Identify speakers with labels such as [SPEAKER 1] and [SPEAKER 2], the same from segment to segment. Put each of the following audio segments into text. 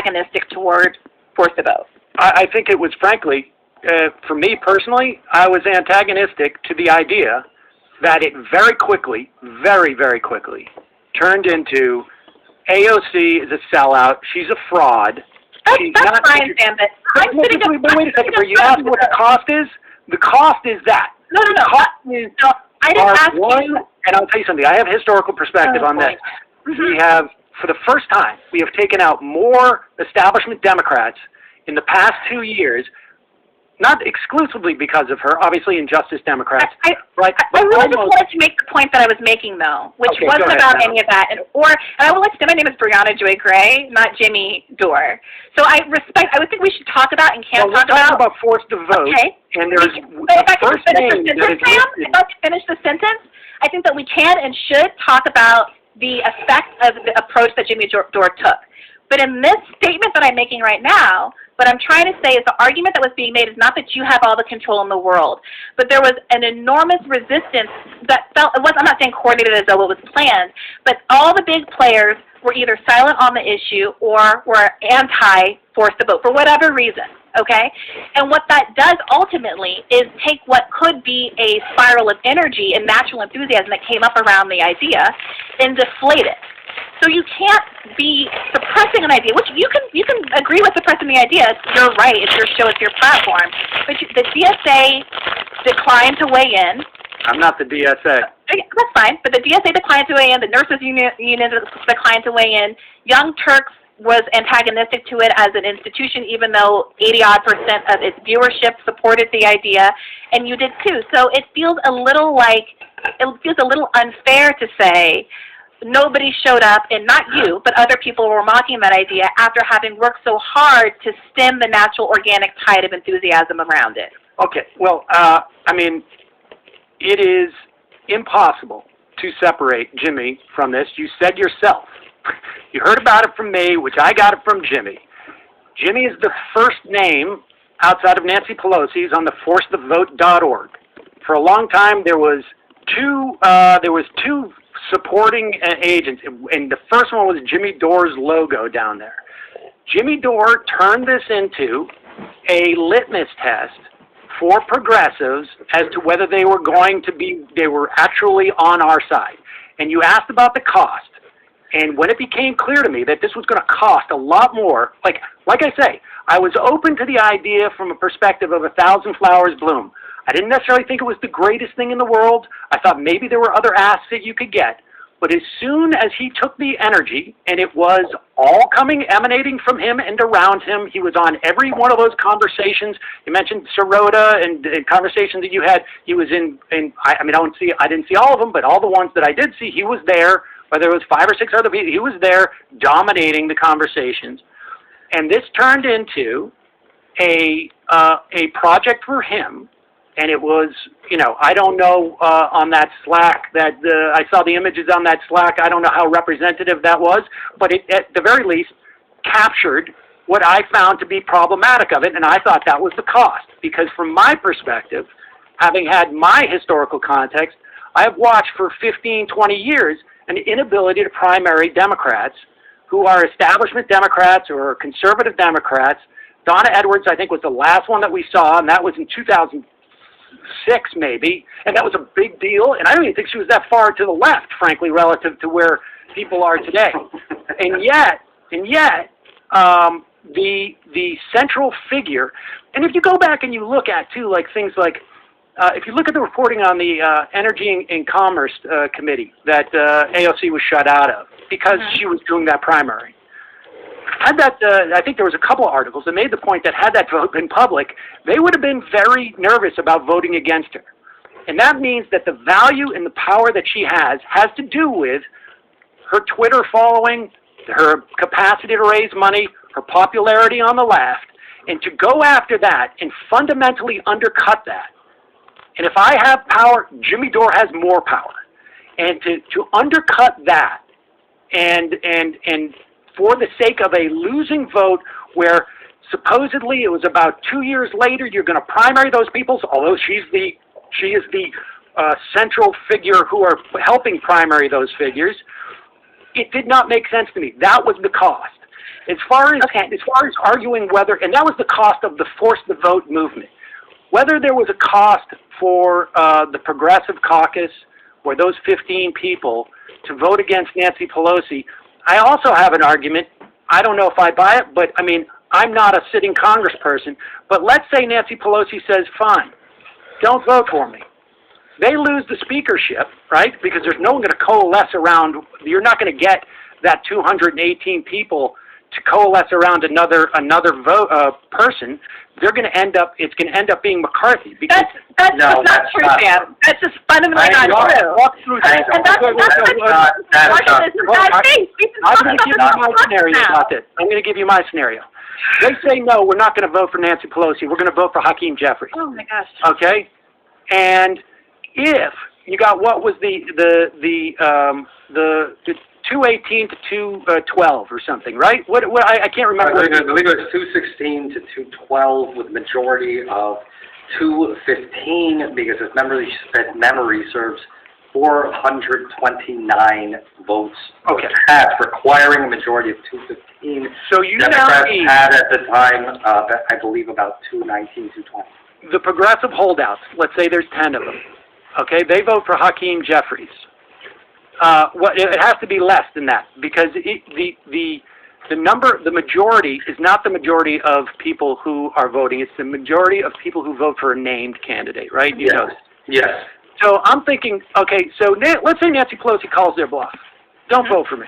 [SPEAKER 1] antagonistic toward force the vote?
[SPEAKER 2] I think it was, frankly, for me personally, I was antagonistic to the idea that it very quickly, very, very quickly, turned into AOC is a sellout, she's a fraud.
[SPEAKER 1] That's fine, Sam, but I'm sitting up...
[SPEAKER 2] But wait a second, you asked what the cost is? The cost is that.
[SPEAKER 1] No. I didn't ask you.
[SPEAKER 2] And I'll tell you something, I have historical perspective on this. We have, for the first time, we have taken out more establishment Democrats in the past 2 years, not exclusively because of her, obviously Injustice Democrats.
[SPEAKER 1] I really just wanted to make the point that I was making, though, which wasn't about any of that. And I will let you know, my name is Brianna Joy Gray, not Jimmy Dore. So I would think we should talk about and can't talk about
[SPEAKER 2] forced to vote.
[SPEAKER 1] Okay.
[SPEAKER 2] And there's
[SPEAKER 1] if I can finish the sentence, I think that we can and should talk about the effect of the approach that Jimmy Dore took. But in this statement that I'm making right now, what I'm trying to say is the argument that was being made is not that you have all the control in the world, but there was an enormous resistance that felt, I'm not saying coordinated as though it was planned, but all the big players were either silent on the issue or were anti-force to vote for whatever reason, okay? And what that does ultimately is take what could be a spiral of energy and natural enthusiasm that came up around the idea and deflate it. So you can't be suppressing an idea, which you can agree with suppressing the idea. You're right. It's your show. It's your platform. But the DSA declined to weigh in.
[SPEAKER 2] I'm not the DSA.
[SPEAKER 1] That's fine. But the DSA declined to weigh in. The nurses union declined to weigh in. Young Turks was antagonistic to it as an institution, even though 80-odd% of its viewership supported the idea, and you did too. So it feels a little unfair to say nobody showed up, and not you, but other people were mocking that idea after having worked so hard to stem the natural organic tide of enthusiasm around it.
[SPEAKER 2] Okay, well, I mean, it is impossible to separate Jimmy from this. You said yourself. You heard about it from me, which I got it from Jimmy. Jimmy is the first name outside of Nancy Pelosi's on the forcethevote.org. For a long time, there was two supporting agents, and the first one was Jimmy Dore's logo down there. Jimmy Dore turned this into a litmus test for progressives as to whether they were actually on our side. And you asked about the cost, and when it became clear to me that this was going to cost a lot more, like I say, I was open to the idea from a perspective of 1,000 flowers bloom. I didn't necessarily think it was the greatest thing in the world. I thought maybe there were other asks that you could get. But as soon as he took the energy, and it was all emanating from him and around him, he was on every one of those conversations. You mentioned Sirota and conversations that you had. He was in I didn't see all of them, but all the ones that I did see, he was there. Whether it was 5 or 6 other people, he was there dominating the conversations. And this turned into a project for him. And it was, I don't know on that Slack that I saw the images on that Slack. I don't know how representative that was, but it, at the very least, captured what I found to be problematic of it, and I thought that was the cost. Because from my perspective, having had my historical context, I have watched for 15, 20 years an inability to primary Democrats who are establishment Democrats or conservative Democrats. Donna Edwards, I think, was the last one that we saw, and that was in 2006 maybe, and that was a big deal, and I don't even think she was that far to the left, frankly, relative to where people are today. And yet, the central figure, and if you go back and you look at, too, like things like, if you look at the reporting on the Energy and Commerce Committee that AOC was shut out of because she was doing that primary. Had that, I think there was a couple of articles that made the point that had that vote been public, they would have been very nervous about voting against her. And that means that the value and the power that she has to do with her Twitter following, her capacity to raise money, her popularity on the left, and to go after that and fundamentally undercut that. And if I have power, Jimmy Dore has more power. And to undercut that and for the sake of a losing vote where supposedly it was about 2 years later you're going to primary those people, although she is the central figure who are helping primary those figures, it did not make sense to me. That was the cost. As far as
[SPEAKER 1] Okay.
[SPEAKER 2] arguing whether, and that was the cost of the Force the Vote movement, whether there was a cost for the Progressive Caucus or those 15 people to vote against Nancy Pelosi, I also have an argument. I don't know if I buy it, but I mean, I'm not a sitting congressperson, but let's say Nancy Pelosi says, fine, don't vote for me. They lose the speakership, right? Because there's no one going to coalesce around, you're not going to get that 218 people to coalesce around another person. They're going to end up, it's going to end up being McCarthy. Because
[SPEAKER 1] That's not true, Dan. That's just fundamentally not true.
[SPEAKER 2] Walk through that.
[SPEAKER 1] And that's
[SPEAKER 2] I'm going to give you my scenario about this. I'm going to give you my scenario. They say, no, we're not going to vote for Nancy Pelosi. We're going to vote for Hakeem Jeffries.
[SPEAKER 1] Oh, my gosh.
[SPEAKER 2] Okay? And if you got, what was the 218 to 212 or something, right? What I can't remember.
[SPEAKER 3] I believe it was 216 to 212 with a majority of 215 because if memory serves, 429 votes
[SPEAKER 2] Okay.
[SPEAKER 3] were cast, requiring a majority of 215.
[SPEAKER 2] So you
[SPEAKER 3] Democrats
[SPEAKER 2] now need
[SPEAKER 3] had at the time, I believe, about 219, 220.
[SPEAKER 2] the progressive holdouts. Let's say there's 10 of them. Okay, they vote for Hakeem Jeffries. It has to be less than that because the majority is not the majority of people who are voting. It's the majority of people who vote for a named candidate, right? You know.
[SPEAKER 3] Yes.
[SPEAKER 2] So I'm thinking, okay, so let's say Nancy Pelosi calls their bluff. Don't vote for me.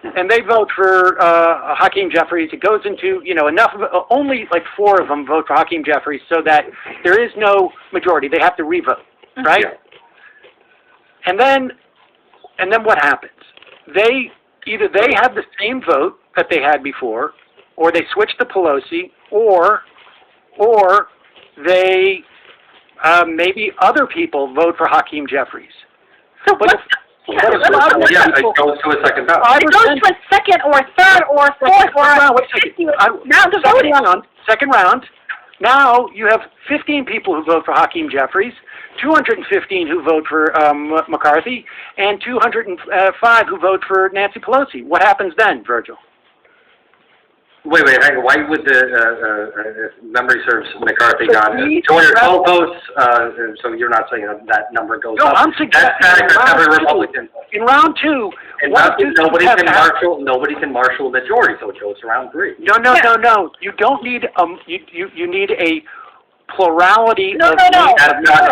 [SPEAKER 2] And they vote for Hakeem Jeffries. It goes into, enough of only like 4 of them vote for Hakeem Jeffries so that there is no majority. They have to revote, right?
[SPEAKER 3] Yeah.
[SPEAKER 2] And then what happens? Either they have the same vote that they had before, or they switch to Pelosi, or they maybe other people vote for Hakeem Jeffries.
[SPEAKER 1] So
[SPEAKER 2] But if
[SPEAKER 3] Yeah, it goes to a second ballot.
[SPEAKER 1] it goes to a second or a third or a fourth or a round of voting.
[SPEAKER 2] Second round. Now you have 15 people who vote for Hakeem Jeffries, 215 who vote for McCarthy, and 205 who vote for Nancy Pelosi. What happens then, Virgil?
[SPEAKER 3] Wait, hang on. Why would the memory serves McCarthy
[SPEAKER 2] So
[SPEAKER 3] got
[SPEAKER 2] these
[SPEAKER 3] 212 votes? So you're not saying that number goes
[SPEAKER 2] No,
[SPEAKER 3] up?
[SPEAKER 2] I'm suggesting
[SPEAKER 3] That's every Republican.
[SPEAKER 2] in round 2,
[SPEAKER 3] In round 2, nobody can marshal a majority, so it goes to round 3.
[SPEAKER 2] No. You don't need you need a plurality
[SPEAKER 1] No.
[SPEAKER 2] of
[SPEAKER 3] That's not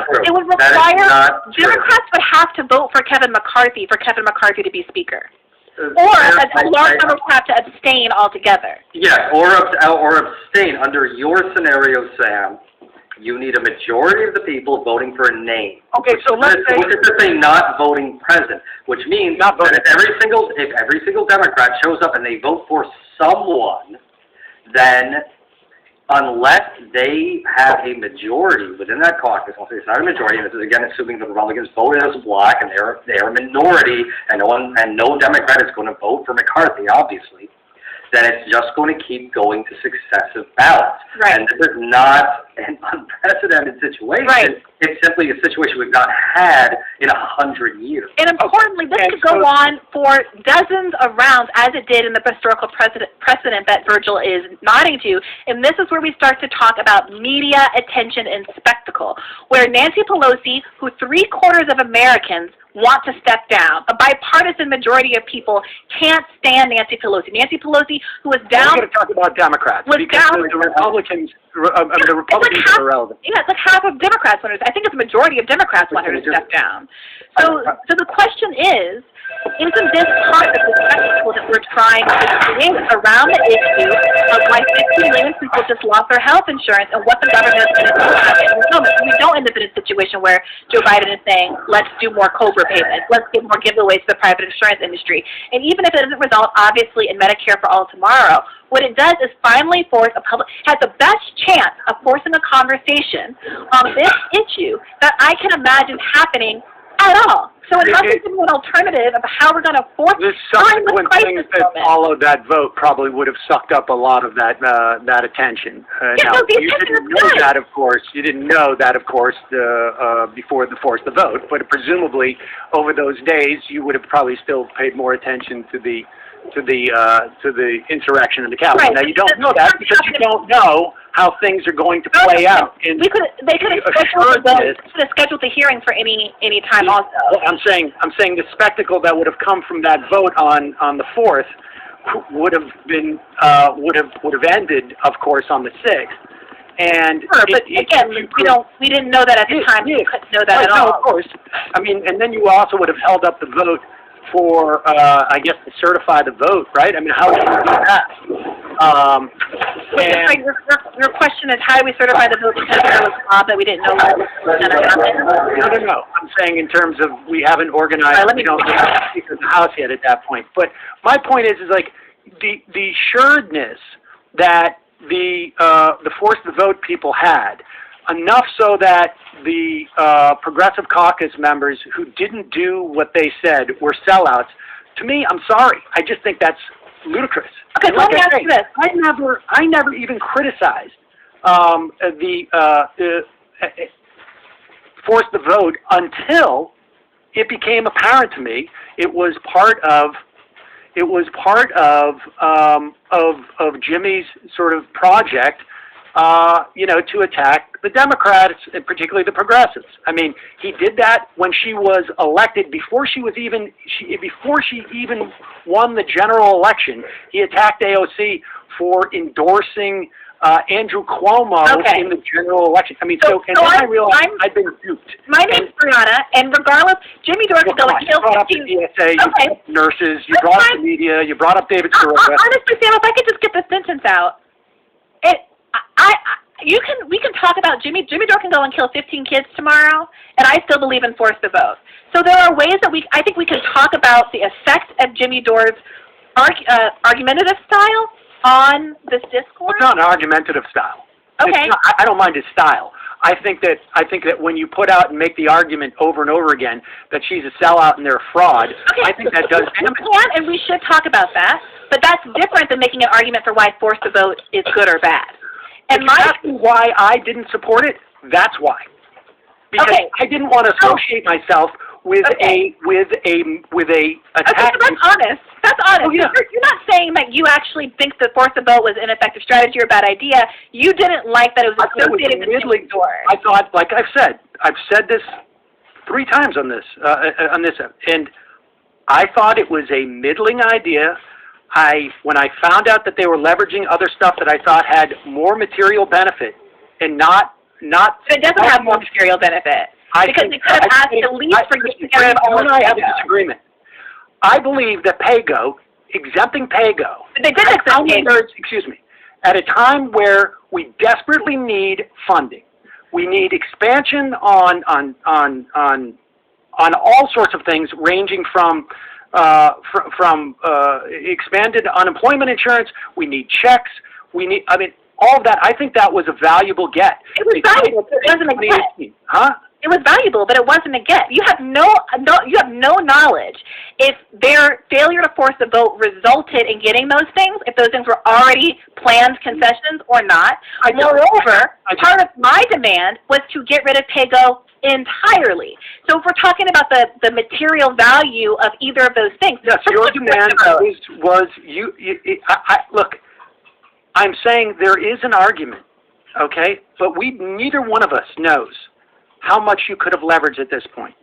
[SPEAKER 3] true.
[SPEAKER 1] It would
[SPEAKER 3] That is
[SPEAKER 1] require,
[SPEAKER 3] not true.
[SPEAKER 1] Democrats would have to vote for Kevin McCarthy to be Speaker. Or
[SPEAKER 3] I-
[SPEAKER 1] a large number would have to abstain altogether.
[SPEAKER 3] Yes, or abstain. Under your scenario, Sam, you need a majority of the people voting for a name.
[SPEAKER 2] Okay, so let's say
[SPEAKER 3] Which is to say not voting present, which means
[SPEAKER 2] Not voting.
[SPEAKER 3] that if every single Democrat shows up and they vote for someone, then unless they have a majority within that caucus, I'll say it's not a majority, and this is again assuming the Republicans voted as a bloc and they're a minority, and no Democrat is going to vote for McCarthy, obviously, then it's just going to keep going to successive ballots.
[SPEAKER 1] Right.
[SPEAKER 3] And this is not an unprecedented situation.
[SPEAKER 1] Right.
[SPEAKER 3] It's simply a situation we've not had in 100 years.
[SPEAKER 1] And importantly, this could go on for dozens of rounds, as it did in the historical precedent that Virgil is nodding to. And this is where we start to talk about media attention and spectacle, where Nancy Pelosi, who 3/4 of Americans want to step down, a bipartisan majority of people can't stand Nancy Pelosi. Nancy Pelosi, who was down...
[SPEAKER 2] We're going to talk about Democrats
[SPEAKER 1] was
[SPEAKER 2] because
[SPEAKER 1] down,
[SPEAKER 2] the Republicans
[SPEAKER 1] it's
[SPEAKER 2] are irrelevant.
[SPEAKER 1] Yeah, it's like half of Democrats want her. I think it's a majority of Democrats want her to step down. So the question is, isn't this part of the spectacle that we're trying to create around the issue of why 15 million people just lost their health insurance and what the government is going to do about it in this moment? So we don't end up in a situation where Joe Biden is saying, let's do more COBRA payments, let's give more giveaways to the private insurance industry. And even if it doesn't result, obviously, in Medicare for All tomorrow, what it does is finally force has the best chance of forcing a conversation on this issue that I can imagine happening at all. So unless we give an alternative of how we're going to force
[SPEAKER 2] The
[SPEAKER 1] during this
[SPEAKER 2] subsequent things
[SPEAKER 1] crisis
[SPEAKER 2] that
[SPEAKER 1] moment.
[SPEAKER 2] followed that vote probably would have sucked up a lot of that attention.
[SPEAKER 1] Yeah,
[SPEAKER 2] Now,
[SPEAKER 1] no, the
[SPEAKER 2] you
[SPEAKER 1] attention
[SPEAKER 2] didn't
[SPEAKER 1] is
[SPEAKER 2] know
[SPEAKER 1] good.
[SPEAKER 2] that, of course. You didn't know that, of course, before the force the vote. But presumably, over those days, you would have probably still paid more attention to the the insurrection in the Capitol.
[SPEAKER 1] Right.
[SPEAKER 2] Now you don't know that because you don't know how things are going to play out. And
[SPEAKER 1] they could have scheduled the hearing for any time also.
[SPEAKER 2] Well, I'm saying the spectacle that would have come from that vote on the 4th would have ended, of course, on the 6th. And
[SPEAKER 1] sure, but again, we didn't know that at the time. We couldn't know that at all.
[SPEAKER 2] No, of course. I mean, and then you also would have held up the vote for, I guess, to certify the vote, right? I mean, how would you do that?
[SPEAKER 1] And your question is, how do we certify the vote because there was a law that we didn't know what was going to happen?
[SPEAKER 2] No. I'm saying in terms of we haven't organized, we don't know the Speaker of the House yet at that point. But my point is like the assuredness that the force the vote people had, enough so that the Progressive Caucus members who didn't do what they said were sellouts. To me, I'm sorry. I just think that's ludicrous.
[SPEAKER 1] Okay, let me ask you this.
[SPEAKER 2] I never even criticized the force the vote until it became apparent to me it was part of Jimmy's sort of project, to attack the Democrats and particularly the progressives. I mean, he did that when she was elected, before she even won the general election. He attacked AOC for endorsing Andrew Cuomo in the general election. I mean, then I realized I'd been duped.
[SPEAKER 1] My name's Brianna, and regardless, Jimmy Dore could go and kill 15
[SPEAKER 2] You brought up the DSA, nurses, you brought up the media, you brought up David Soroka.
[SPEAKER 1] Honestly, Sam, if I could just get the sentence out, we can talk about Jimmy Dore can go and kill 15 kids tomorrow, and I still believe in force the vote. So there are ways that I think we can talk about the effect of Jimmy Dore's argumentative style on this discourse.
[SPEAKER 2] It's not an argumentative style.
[SPEAKER 1] Okay.
[SPEAKER 2] I don't mind his style. I think that when you put out and make the argument over and over again that she's a sellout and they're a fraud, I think that does damage.
[SPEAKER 1] We can and we should talk about that, but that's different than making an argument for why force the vote is good or bad. And
[SPEAKER 2] if you ask me why I didn't support it, that's why. Because I didn't want to associate myself with a attack.
[SPEAKER 1] So that's honest. That's honest.
[SPEAKER 2] Oh, yeah.
[SPEAKER 1] You're not saying that you actually think the force the vote was an ineffective strategy or a bad idea. You didn't like that it was associated with Jimmy Dore.
[SPEAKER 2] I thought, like I've said this 3 times on this, and I thought it was a middling idea. When I found out that they were leveraging other stuff that I thought had more material benefit and not.
[SPEAKER 1] It doesn't have more material benefit. Because they could have asked at least for you to get rid of all of
[SPEAKER 2] I have a disagreement. I believe that Paygo, exempting Paygo,
[SPEAKER 1] but they did exempt Paygo.
[SPEAKER 2] Excuse me, at a time where we desperately need funding, we need expansion on all sorts of things, ranging from expanded unemployment insurance. We need checks. All of that. I think that was a valuable get.
[SPEAKER 1] It was valuable, but it wasn't a get.
[SPEAKER 2] Huh?
[SPEAKER 1] It was valuable, but it wasn't a get. You have no knowledge if their failure to force the vote resulted in getting those things, if those things were already planned concessions or not. Moreover, part of my demand was to get rid of Paygo entirely. So if we're talking about the material value of either of those things.
[SPEAKER 2] Yes, your demand was look, I'm saying there is an argument, okay? But neither one of us knows how much you could have leveraged at this point.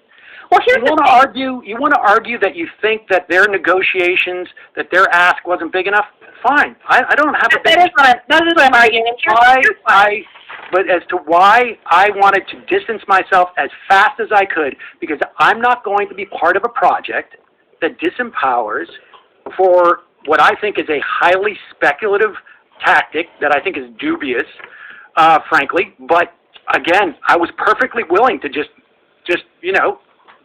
[SPEAKER 1] Well, you want
[SPEAKER 2] to argue that you think that their negotiations, that their ask wasn't big enough? Fine. I don't have a big...
[SPEAKER 1] That is what I'm arguing.
[SPEAKER 2] But as to why I wanted to distance myself as fast as I could, because I'm not going to be part of a project that disempowers for what I think is a highly speculative tactic that I think is dubious, frankly. But again, I was perfectly willing to just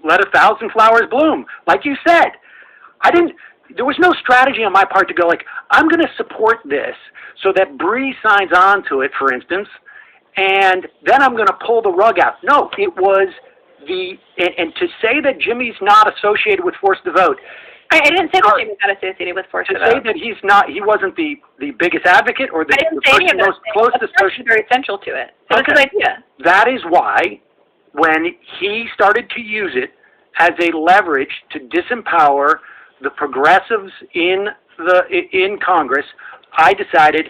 [SPEAKER 2] let 1,000 flowers bloom, like you said. There was no strategy on my part to go like, I'm going to support this so that Bree signs on to it, for instance, and then I'm going to pull the rug out. No, it was and to say that Jimmy's not associated with force the vote.
[SPEAKER 1] I didn't say that Jimmy's not associated with force the vote.
[SPEAKER 2] To say that he wasn't the biggest advocate or the person most close to social.
[SPEAKER 1] Very central to it. So it's his idea.
[SPEAKER 2] That is why, when he started to use it as a leverage to disempower the progressives in in Congress, I decided